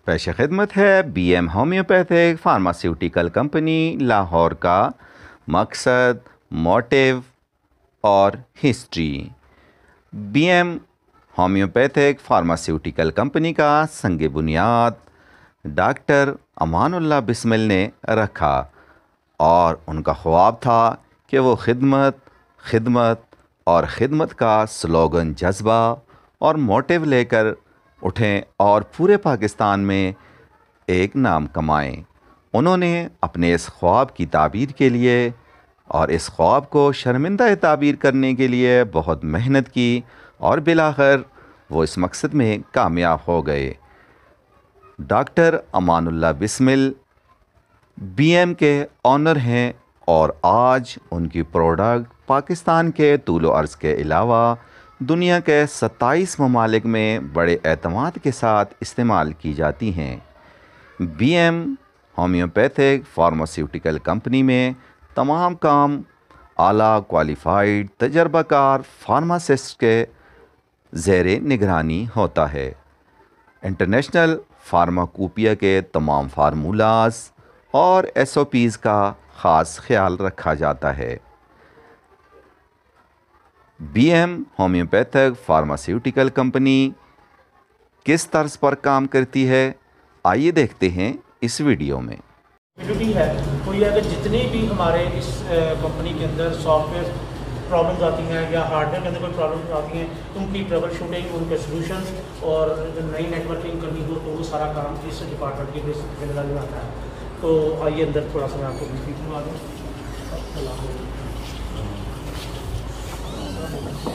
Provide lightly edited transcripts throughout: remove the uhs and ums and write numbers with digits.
पेश खिदमत है BM homeopathic pharmaceutical company Lahore का मकसद, मोटिव और history. BM homeopathic pharmaceutical company का संग बुनियाद डॉक्टर अमानुल्लाह बिस्मिल ने रखा और उनका ख्वाब था कि वो खिदमत, खिदमत और खिदमत का स्लोगन, जज्बा और मोटिव लेकर उठें और पूरे पाकिस्तान में एक नाम कमाएं। उन्होंने अपने इस ख्वाब की ताबीर के लिए और इस ख्वाब को शर्मिंदा ताबीर करने के लिए बहुत मेहनत की और बिलाखिर वो इस मकसद में कामयाब हो गए। डॉक्टर अमानुल्लाह बिस्मिल BM के ऑनर हैं और आज उनकी प्रोडक्ट पाकिस्तान के तूलो अर्ज़ के अलावा दुनिया के 27 ममालिक में बड़े एतमाद के साथ इस्तेमाल की जाती हैं। BM होम्योपैथिक फार्मास्यूटिकल कंपनी में तमाम काम आला क्वालिफाइड तजर्बाकार फार्मासिस्ट के ज़ेरे निगरानी होता है। इंटरनेशनल फार्माकोपिया के तमाम फार्मूलाज और SOPs का ख़ास ख्याल रखा जाता है। BM होम्योपैथिक फार्मास्यूटिकल कंपनी किस तर्ज पर काम करती है, आइए देखते हैं इस वीडियो में। है वो ये है कि जितनी भी हमारे इस कंपनी के अंदर सॉफ्टवेयर प्रॉब्लम्स आती हैं या हार्डवेयर के अंदर कोई प्रॉब्लम्स आती हैं, उनकी ट्रबल शूटिंग, उनके सॉल्यूशंस और नई नेटवर्किंग करनी हो तो वो सारा काम इस डिपार्टमेंट की जिम्मेदारी में आता है। तो आइए अंदर थोड़ा सा मैं आपको ब्रीफिंग करवा दूँ।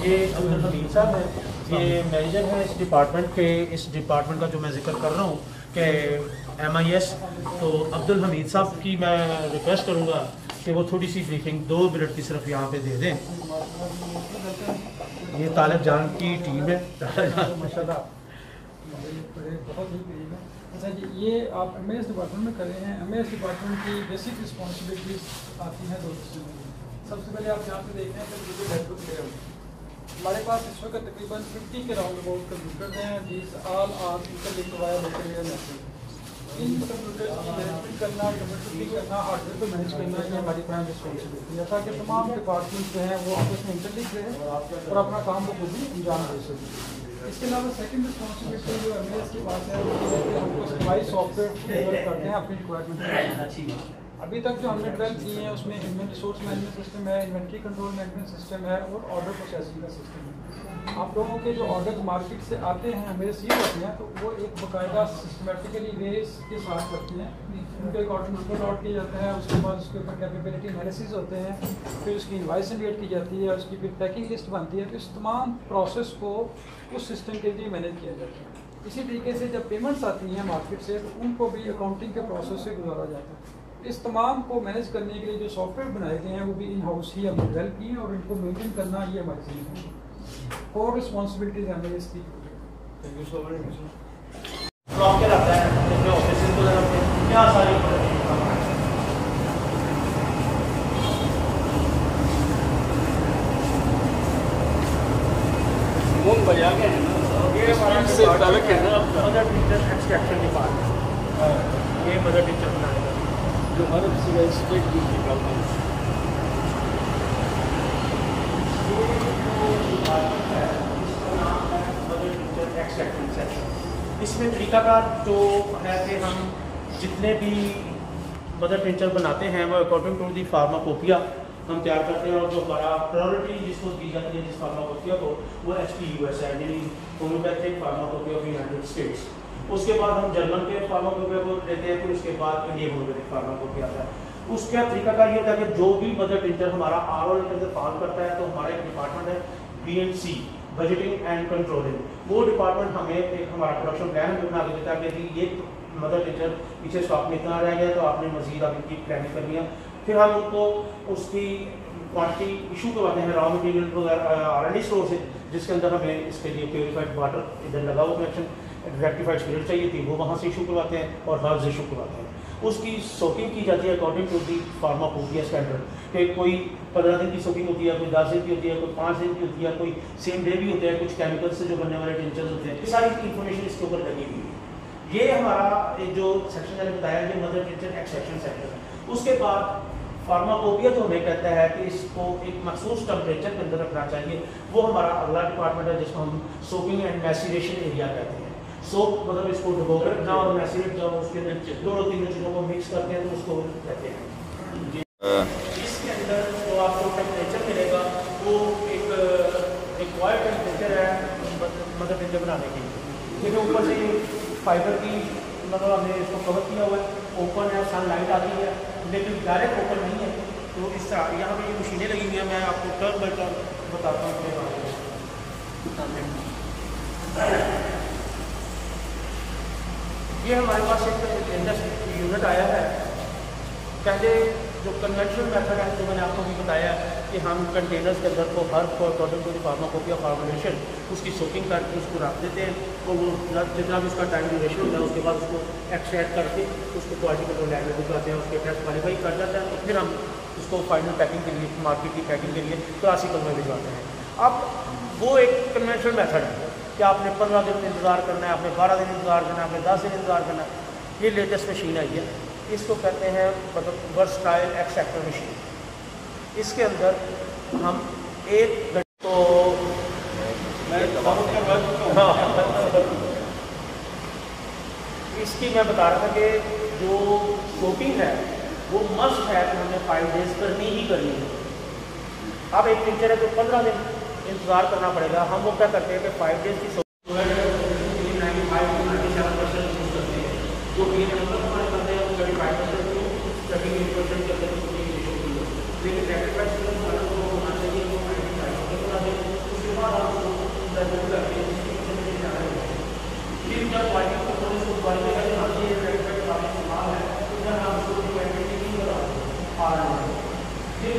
ये अब्दुल हमीद साहब है, ये मैनेजर हैं इस डिपार्टमेंट के। इस डिपार्टमेंट का जो मैं जिक्र कर रहा हूँ कि MIS, तो अब्दुल हमीद साहब की मैं रिक्वेस्ट करूँगा कि वो थोड़ी सी ब्रीफिंग 2 मिनट की सिर्फ यहाँ पे दे दें। ये तालिब जान की टीम है, माशाल्लाह। अच्छा जी, ये आप MS डिपार्टमेंट में कर रहे हैं। MS डिपार्टमेंट की बेसिक रिस्पॉन्सिबिलिटीज आती हैं 2 किस्म की। सबसे पहले आप यहाँ पे देख रहे हैं कि गूगल नेटवर्क लेयर हमारे पास इस वक्त तकरीबन 50 के राउंड अबाउट कंप्यूटर हैं। These all are interlinked via local area network. इन कंप्यूटर की मैनेजमेंट करना, ट्रबलशूटिंग करना, हार्डवेयर को मैनेज करना, ये हमारी प्राइम रिस्पॉन्सिबिलिटी है ताकि तमाम डिपार्टमेंट जो हैं वो आपस में इंटरलिंक रहे और अपना काम वो खुद ही अंजाम दे सकें। इसके अलावा सेकंड रिस्पॉन्सिबिलिटी जो MS के पास है वो ये है कि हमको सप्लाई सॉफ्टवेयर डेवलप करते हैं अपनी रिक्वायरमेंट। अभी तक जो हमने डेवलप किए हैं उसमें ह्यूमन रिसोर्स मैनेजमेंट सिस्टम है, इन्वेंट्री कंट्रोल मैनेजमेंट सिस्टम है और ऑर्डर प्रोसेसिंग का सिस्टम है। आप लोगों के जो ऑर्डर मार्केट से आते हैं हमें रिसीव होते हैं तो वो एक बाकायदा सिस्टमेटिकली वेज के साथ करते हैं। उनका एक ऑर्डर नंबर नोट किया जाता है, उसके बाद उसके ऊपर कैपेबिलिटी एनालिसिस होते हैं, फिर उसकी इनवॉइस जनरेट की जाती है, उसकी फिर पैकिंग लिस्ट बनती है। तो इस तमाम प्रोसेस को उस सिस्टम के लिए मैनेज किया जाता है। इसी तरीके से जब पेमेंट्स आती हैं मार्केट से तो उनको भी अकाउंटिंग के प्रोसेस से गुजारा जाता है। इस तमाम को मैनेज करने के लिए जो सॉफ्टवेयर बनाए गए हैं वो भी इन हाउस ही हमने डेवलप किए हैं और इनको मेंटेन करना ये हमारी जिम्मेदारी है। 4 रिस्पॉन्सिबिलिटीज हमें इसकी। Thank you so much. Block के रहता है अपने ऑफिस को क्या सारी मून बजा के ये हमारा मदर टीचर एक्सट्रैक्शन डिपार्टमेंट, ये मदर टीचर बनाएगा जो हमारे किसी का स्टेट की निकालता है। इसमें तरीकाकार जो है कि हम जितने भी मदर टिंचर बनाते हैं वो अकॉर्डिंग टू दी फार्माकोपिया हम तैयार करते हैं और जो हमारा प्रायोरिटी जिसको दी जाती है जिस फार्माकोपिया को वो HPUS है, यानी homeopathic pharmacopoeia of United states. उसके बाद हम जर्मन के फार्माकोपिया को लेते हैं, फिर उसके बाद इंडियन होम्योपैथिक फार्माकोपिया आता है। उसका तरीका का ये होता है कि जो भी मदर टिंचर हमारा RO के अंदर फॉल करता है तो हमारा एक डिपार्टमेंट है BNC, बजटिंग एंड कंट्रोलिंग। वो डिपार्टमेंट हमें एक हमारा प्रोडक्शन प्लान भी बना के देता है कि ये मदर टिंचर पीछे स्टॉक में इतना रह गया तो आपने मजीद आप इनकी प्लानिंग करनी है। फिर हम उनको उसकी क्वांटिटी इशू करवाते हैं रॉ मटेरियल वगैरह R&D स्टोर से, जिसके अंदर हमें इसके लिए प्योरीफाइड वाटर इधर लगा हुआ कनेक्शन, रेक्टिफाइड स्पिरिट चाहिए थी वो वहाँ से इशू करवाते हैं और हर्ब्स इशू करवाते हैं। उसकी सोकिंग की जाती है according to the pharmacopoeia standard कि कोई 15 दिन की सोकिंग होती है, कोई 10 दिन की होती है, कोई 5 दिन की होती है, कोई सेम डे भी होते हैं, कुछ केमिकल्स से जो बनने वाले टिंचर्स होते हैं। ये सारी इन्फॉर्मेशन इसके ऊपर लगी हुई है। ये हमारा जो सेक्शन मैंने बताया ये मदर टिंचर एक्सट्रैक्शन सेक्टर है। उसके बाद फार्माकोपिया जो हमें कहता है कि इसको एक मखसूस टेम्परेचर के अंदर रखना चाहिए, वो हमारा अगला डिपार्टमेंट है जिसको हम सोपिंग एंड मैसीरेशन एरिया कहते हैं। सोप मतलब इसको डुबो कर रखना और मैसीरेट जब उसके अंदर दोनों तीनों चीज़ों को मिक्स करते हैं तो उसको कहते हैं। इसके अंदर जो आपको टेम्परेचर मिलेगा वो एक रिक्वायर्ड टेम्परेचर है मदर टिंचर बनाने के लिए। देखिए ऊपर से फाइबर की मतलब हमने इसको कवर किया हुआ है, ओपन है, सनलाइट आती है, लेकिन डायरेक्ट ओपन नहीं है। तो इस तरह यहाँ पे ये मशीनें लगी हुई हैं, मैं आपको टर्न बाई टर्न बताता हूँ अपने बारे में। ये हमारे पास एक इंडस्ट्री यूनिट आया है। पहले जो कन्वेंशनल मेथड है जो मैंने आपको भी बताया कि हम कंटेनर्स के अंदर को हर प्रोडक्ट को फार्माकोपिया फॉर्मुलेशन उसकी सोकिंग करके उसको रख देते हैं और वो जितना भी उसका टाइम ड्यूरेशन होता है उसके बाद उसको एक्सट्रैक्ट करके उसको क्वालिटी कंट्रोल लैब में भिजवाते हैं, उसके टेस्ट क्वालिफाई कर जाते हैं, तो फिर हम उसको फाइनल पैकिंग के लिए मार्केट की पैकिंग के लिए क्लासिकल में भिजवाते हैं। अब वो एक कन्वेंशनल मेथड है कि आपने 15 दिन इंतज़ार करना है, आपने 12 दिन इंतज़ार करना है, आपने 10 दिन इंतज़ार करना है। ये लेटेस्ट मशीन आई है, इसको कहते हैं मतलब वर्सटाइल एक्सट्रैक्टर मशीन। इसके अंदर हम एक तो इसकी मैं बता रहा था कि जो सोपिंग है वो मस्ट है कि हमें 5 डेज करनी ही करनी है। अब एक टीचर है तो 15 दिन इंतज़ार करना पड़ेगा, हम वो क्या करते हैं कि 5 डेज की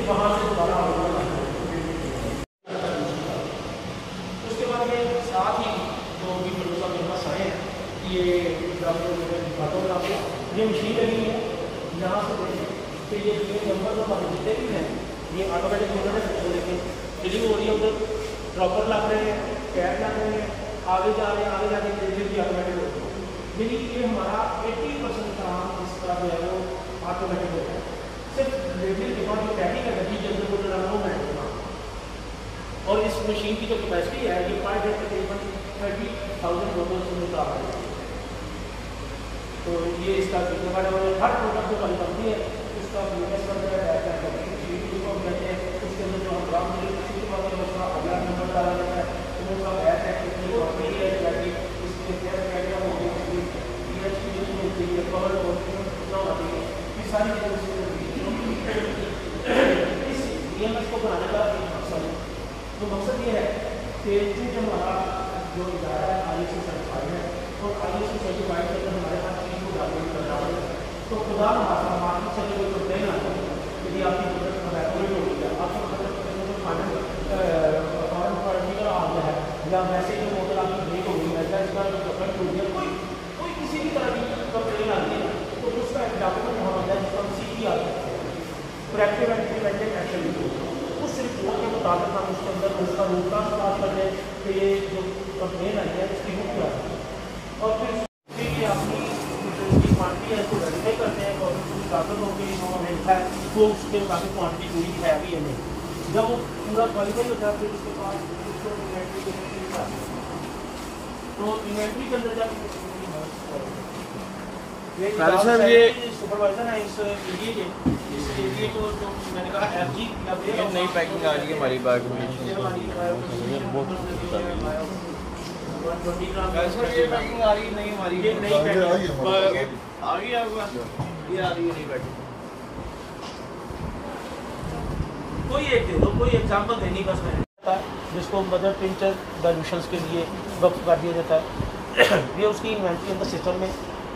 वहाँ से दोबारा उसके बाद में साथ ही जो भी प्रोड्यूसर मेरे पास आए हैं, ये बातों में आपको ये मशीन लगी है यहाँ से तो ये नंबर हमारे जितने भी हैं ये ऑटोमेटिक यूनिट है, लेकिन फिलिंग हो रही है, उधर ड्रॉपर लग रहे हैं, कैप लग रहे हैं, आगे जा रहे हैं, आगे जाके डिलीवरी भी ऑटोमेटिक होती है। यानी ये हमारा 80% काम इसका जो है वो ऑटोमेटिक होता है। सिर्फ डिलीवरी के बाद जो पैकिंग है गड्डी के अंदर वो जो रहा है और इस मशीन की जो कैपेसिटी है ये 5 डेज तकरीबन 30,000 बोतल से निकाल रहा है। तो ये इसका हर प्रोडक्ट जो वाली बनती है उसका बिजनेस करते हैं, उसके अंदर जो हम ग्राम उसका अगला नंबर डाला जाता है, तो उसका बैच है कितनी कवर होती है, ये सारी इस DMS को बनाने का एक मकसद है। तो मकसद ये है कि जो हमारा जो इदारा है ISO सर्टिफाइड है और ISO सर्टिफाइड के अंदर हमारे पास चीज़ को डॉक्यूमेंट करना है, तो खुदा मार्केट से कोई कंप्लेन आता है यदि आपकी प्रोडक्ट एवेलेबल हो गया, आपका प्रोडक्ट फॉरन क्वालिटी का आ गया है या वैसे जो बोतल आपकी ब्रेक हो गई है या इसका प्रोडक्ट हो गया, कोई किसी भी तरह की कंप्लेन आती है तो उसका एक डॉक्यूमेंट होना होता है जिसको हम CPR कहते हैं, proactive and preventive action report. उस रिपोर्ट के मुताबिक हम उसके अंदर उसका रूट काज पास कर लें कि ये जो कंप्लेन आई है इसकी रूट क्या है और फिर ये अपनी जो क्वान्टिटी है उसको वेरीफाई करते हैं और उसकी ताकत होगी हमें लिखा है तो उसके मुताबिक क्वान्टिटी पूरी है भी या नहीं। जब वो पूरा क्वालिफाई होता है फिर उसके बाद उसको इन्वेंट्री के अंदर तो इन्वेंट्री के अंदर जब सर ये सुपरवाइजर है इस एरिए को जो मैंने कहा FG ये नई पैकिंग आ रही है हमारी बाग में। सर ये पैकिंग आ रही है नहीं हमारी ये नई पैकिंग आ गई है, ये आ रही है नई पैकिंग। कोई एक दे दो, कोई एग्जांपल देनी बस मैंने जिसको मदर टिंचर डाइल्यूशंस के लिए वक्त कर दिया जाता है। ये उसकी इन्वेंट्री अंदर सिस्टम में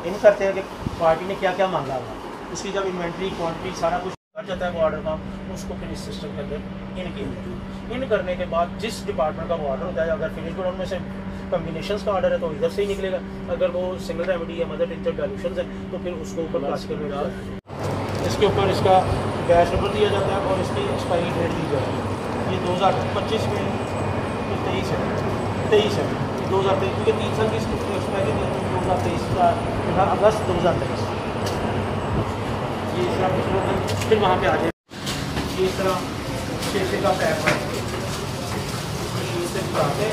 इन करते हैं कि पार्टी ने क्या क्या मांगा था, उसकी जब इन्वेंट्री क्वांटिटी सारा कुछ कर जाता है वो ऑर्डर का, उसको फिर इस सिस्टम के अंदर इन किया। इन करने के बाद जिस डिपार्टमेंट का वो ऑर्डर होता है, अगर फिनिश गुड में से कम्बिनेशंस का ऑर्डर है तो इधर से ही निकलेगा, अगर वो सिंगल रेमेडी या मदर टिंचर डाइल्यूशंस है तो फिर उसको ऊपर क्लासिकल में डाल इसके ऊपर इसका बैच नंबर दिया जाता है और इसकी एक्सपायरी डेट दी जाती है। ये 2025 में 23 है 2023 क्योंकि 3 साल की एक्सपायरी का 23 का था अगस्त 2023। ये इस तरह कुछ लोग फिर वहाँ पे आ जाए। ये इस तरह शीशे का पैक है, मशीन से निकालते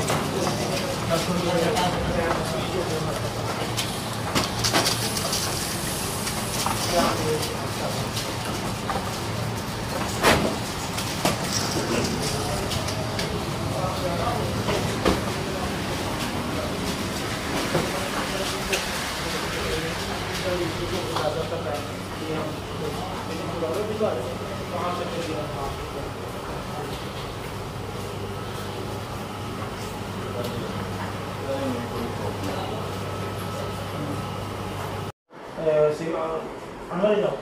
अनवर जाओ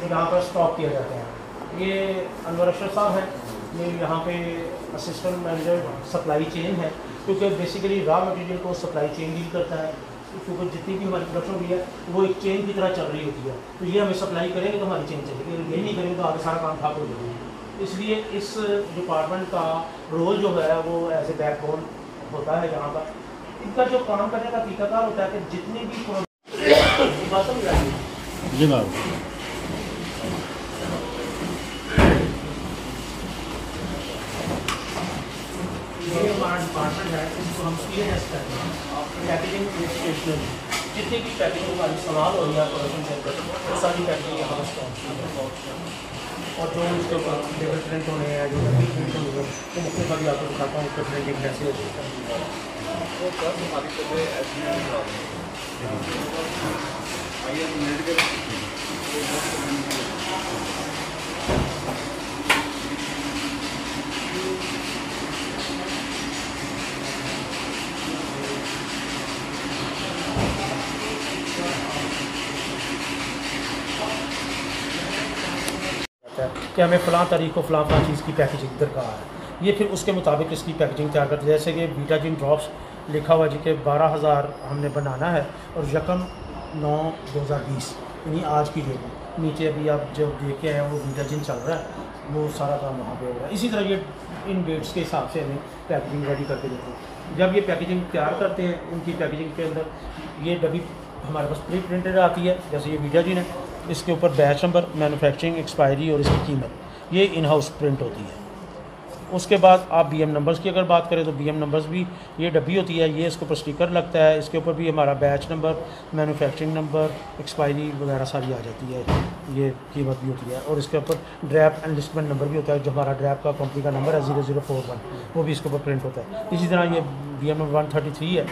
यहाँ पर स्टॉक किया जाता है। ये अनवर अशरफ साहब हैं, ये यहाँ पे असिस्टेंट मैनेजर सप्लाई चेन है, क्योंकि बेसिकली रॉ मटेरियल को सप्लाई चेन डील करता है, क्योंकि जितनी भी हमारी प्रोडक्शन हुई है वो एक चेन की तरह चल रही होती है। तो ये हमें सप्लाई करेंगे तो हमारी चेन चलेगी, अगर ये नहीं करेंगे तो आगे सारा काम ठप हो जाएगा। इसलिए इस डिपार्टमेंट का रोल जो है वो एज ए बैकबोन होता है यहाँ पर। इनका जो काम करने का तरीकाकार होता है कि जितने भी जनाब ये हमारा डिपार्टमेंट है, इसको हम CNS कहते हैं, पैकेजिंग स्टेशनरी। जितनी भी पैकेजिंग हमारी इस्तेमाल हो रही है प्रोडक्शन के अंदर वो सारी पैकेजिंग यहाँ पर स्टॉक, और जो उसके ऊपर लेबर प्रिंट होने हैं, जो प्रिंट होने हैं, वो मुख्य अभी आपको दिखाता हूँ उसका प्रिंटिंग कैसे होती है कि हमें फ़लाँ तारीख को फ़लाँ चीज़ की पैकेजिंग दरकार है। ये फिर उसके मुताबिक इसकी पैकेजिंग तैयार करते हैं। जैसे कि बीटाजिन ड्रॉप्स लिखा हुआ जी के 12,000 हमने बनाना है, और यकम 9/2020 यानी आज की डेट में। नीचे अभी आप जो देख के आए वो बीटाजिन चल रहा है, वो सारा काम वहाँ पे हो रहा है। इसी तरह ये इन डेट्स के हिसाब से हमें पैकेजिंग रेडी करके देते हैं। जब ये पैकेजिंग तैयार करते हैं, उनकी पैकेजिंग के अंदर ये डब्बी हमारे पास प्री प्रिंटेड आती है, जैसे ये बीटाजिन है, इसके ऊपर बैच नंबर, मैन्युफैक्चरिंग एक्सपायरी और इसकी कीमत ये इन हाउस प्रिंट होती है। उसके बाद आप BM नंबर्स की अगर बात करें तो BM नंबर्स भी ये डब्बी होती है, ये इसके ऊपर स्टिकर लगता है, इसके ऊपर भी हमारा batch number, manufacturing number, expiry वगैरह सारी आ जाती है, ये कीमत भी होती है। और इसके ऊपर ड्रैप एनलिस्टमेंट नंबर भी होता है, जो हमारा ड्रैप का कंपनी का नंबर है 0041, वो भी इसके ऊपर प्रिंट होता है। इसी तरह ये BM नंबर 133 है,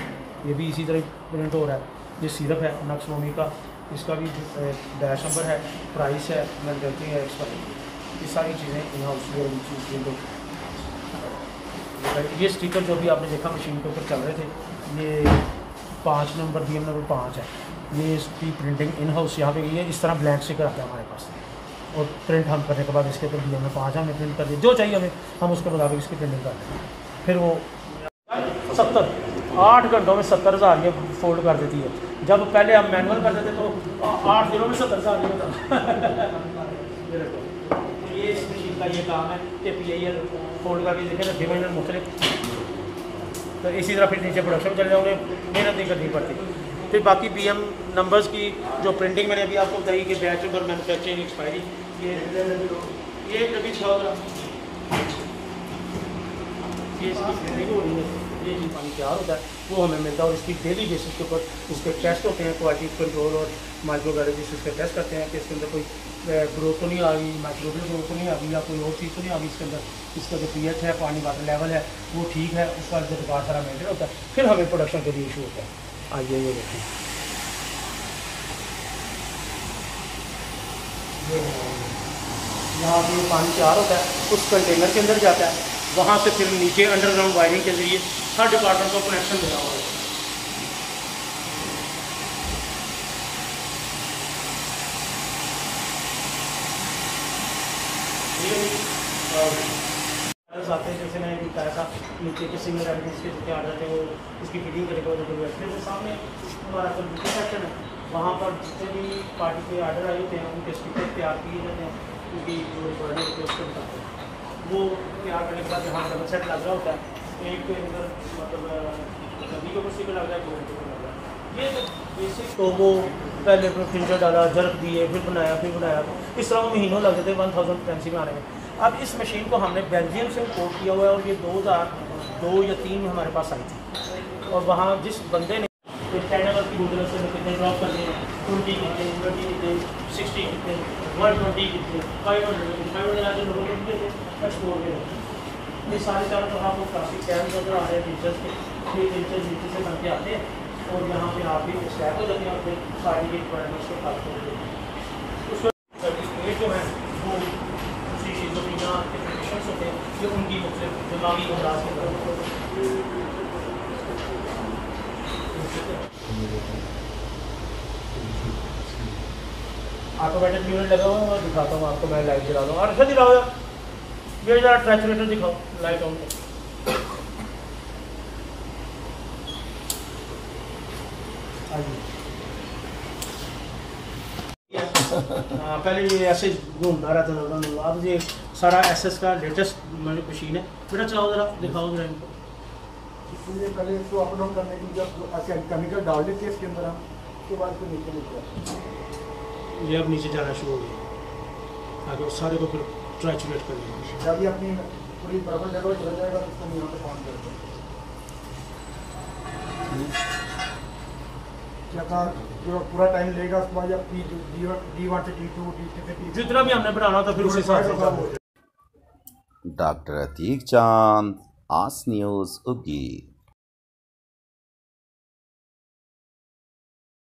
ये भी इसी तरह प्रिंट हो रहा है। ये सिरप है नक्सनोमी का, इसका भी बैच नंबर है, प्राइस है, मैन्युफैक्चरिंग है, एक्सपायरी, ये सारी चीज़ें इन हाउस प्रिंट होती है। ये स्टिकर जो भी आपने देखा मशीन के ऊपर चल रहे थे, ये 5 नंबर BM नंबर 5 है, ये इसकी प्रिंटिंग इन हाउस यहाँ पे गई है। इस तरह ब्लैंक स्टिकर आता है हमारे पास, और प्रिंट हम करने के बाद इसके ऊपर BM नंबर 5 हमने प्रिंट कर दिया, जो चाहिए हमें हम उसके मुताबिक इसकी प्रिंटिंग करते हैं। फिर वो 8 घंटों में 70,000 ये फोल्ड कर देती है। जब पहले हम मैनुअल करते थे तो 8 दिनों में 70,000 नहीं होता। ये इस मशीन का ये काम है कि PIL फोल्ड करके देखें ना, डिवाइडर मुख्तलिफ। तो इसी तरह फिर नीचे प्रोडक्शन चले जाओगे, मेहनत नहीं करनी पड़ती। फिर बाकी BM नंबर्स की जो प्रिंटिंग मैंने अभी आपको बताई कि बैच नंबर, मैन्युफैक्चरिंग एक्सपायरी, ये कभी छोड़ ये इसकी प्रिंटिंग हो रही है, ये चीज़ पानी तैयार होता है, वो हमें मिलता है। और इसकी डेली बेसिस के ऊपर उसके टेस्ट होते हैं, क्वालिटी कंट्रोल और माइक्रोबायोलॉजिस्ट उसके टेस्ट करते हैं कि इसके अंदर कोई ग्रोथ तो नहीं आ गई, माइक्रोबियल ग्रोथ तो नहीं आ गई, या कोई और चीज़ तो नहीं आ गई इसके अंदर। इसका जो pH है, पानी वाटर लेवल है, वो ठीक है, उसका जो रिकॉर्ड सारा मेंटेन होता है। फिर हमें प्रोडक्शन के लिए इशू होता है। आइए ये देखिए, यहाँ पे पानी तैयार होता है, उस कंटेनर के अंदर जाता है, वहाँ से फिर नीचे अंडरग्राउंड वायरिंग के ज़रिए हर डिपार्टमेंट को कनेक्शन मिला हुआ है। आते हैं, जैसे मैंने बताया था, नीचे के सिंगल एलिमेंट्स के जो आ जाते हैं वो उसकी फिटिंग करेगा। फिर सामने हमारा कंप्यूटर सेक्शन है, वहाँ पर जितने भी पार्टी के आर्डर आए होते हैं उनके स्टिकर तैयार किए जाते हैं, उनकी जो रिक्वायरमेंट होती है उसके मुताबिक वो तैयार करने के बाद जहाँ डबल सेट लग रहा होता है, एक के अंदर मतलब सभी के ऊपर स्टिकर लग रहा है, दो के ऊपर लग रहा है, ये तो बेसिक तो वो पहले प्रिंटर डाला, जर्क दिए, फिर बनाया, इस तरह वो महीनों लग जाते 1000 पेंसी में आने में। अब इस मशीन को हमने बेल्जियम से इम्पोर्ट किया हुआ है और ये 2002 या 3 में हमारे पास आई थी। और वहाँ जिस बंदे ने कैटेगरी की गुजर से कितने ड्रॉप करने हैं, 20 कितने, 20 कितने, 60 कितने, 120 कितने, 500 ऐसे लोगों को कितने एक्सपोर्ट में ये सारे चारों तरफ आपको क्लासिक कैन नजर आ रहे हैं टीचर्स के, ये टीचर्स नीचे से बन के आते हैं और यहाँ पे आप भी स्टैक हो जाते हैं अपने सारी रिक्वायरमेंट्स को प्राप्त करते हैं। उसके सर्टिफिकेट जो है वो दूसरी चीज़ों की जहाँ एप्लीकेशंस होते हैं ये उनकी मुख्तलिफ दिमागी अमराज के तरफ ऑटोमेटिक यूनिट लगा हुआ है। मैं दिखाता हूँ आपको, मैं लाइट जला दूँ और अच्छा दिलाओ यार, ये ज़रा ट्रैचुरेटर दिखाओ, लाइट ऑन करो। हाँ पहले ये ऐसे घूमता रहता था, अब ये सारा एसएस का लेटेस्ट मशीन है। बेटा चलाओ ज़रा, दिखाओ ज़रा इनको। इसलिए पहले इसको अप डाउन करने की जब ऐसे केमिकल डाल देते हैं इसके अंदर हम, उसके बाद इसको नीचे लेते हैं। ये अब नीचे जाना शुरू हो गया, आगे उस सारे को फिर ट्रैचुरेट करेंगे। जब ये अपनी पूरी बराबर जगह चला जाएगा तो इसको यहाँ पे ऑन करते हैं। क्या था जो पूरा टाइम लेगा उसके बाद जब D1 से D2, D3 से D4 जितना भी हमने बनाना था फिर उस हिसाब से डॉक्टर अतीक चांद, आस न्यूज़ उगी।